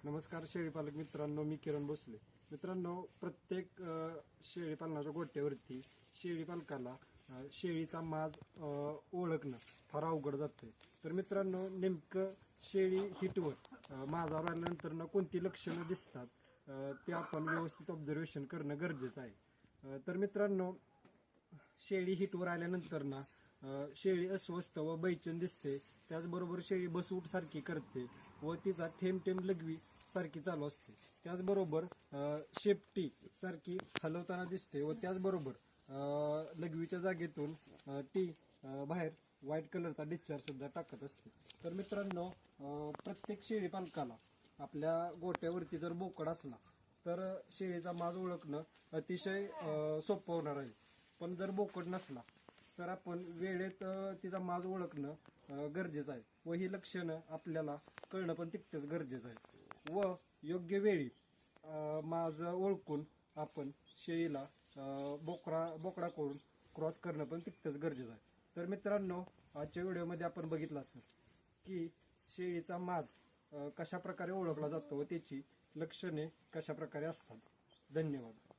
नमस्कार शेळीपालक मित्रांनो, मी किरण भोसले. मित्रांनो, प्रत्येक शेळीपालनाच्या गोट्यावरती शेळीपालकाला शेळीचा माज ओळखणं फार अवघड जातंय. तर मित्रांनो, नेमकं शेळी हिटवर माजावर आल्यानंतर कोणती लक्षणं दिसतात ते आपण व्यवस्थित ऑब्झर्वेशन करणं गरजेचं आहे. तर मित्रांनो, शेळी हिटवर आल्यानंतर शेळी अस्वस्थ व बैचन दिसते. त्याचबरोबर शेळी बसऊट सारखी करते व तिचा थेंब थेंब लघवी सारखी चालू असते. त्याचबरोबर शेपटी सारखी हलवताना दिसते व त्याचबरोबर लघवीच्या जागेतून ती बाहेर व्हाईट कलरचा डिस्चार्ज सुद्धा टाकत असते. तर मित्रांनो, प्रत्येक शेळी पालकाला आपल्या गोट्यावरती जर बोकड असला तर शेळीचा माज ओळखणं अतिशय सोपं होणार आहे. पण जर बोकड नसला तर आपण वेळेत तिचा माज ओळखणं गरजेचं आहे व ही लक्षणं आपल्याला कळणं पण तितकंच गरजेचं आहे. व योग्य वेळी माज ओळखून आपण शेळीला बोकडाकडून क्रॉस करणं पण तितकंच गरजेचं आहे. तर मित्रांनो, आजच्या व्हिडिओमध्ये आपण बघितलं असेल की शेळीचा माज कशा प्रकारे ओळखला जातो व त्याची लक्षणे कशा प्रकारे असतात. धन्यवाद.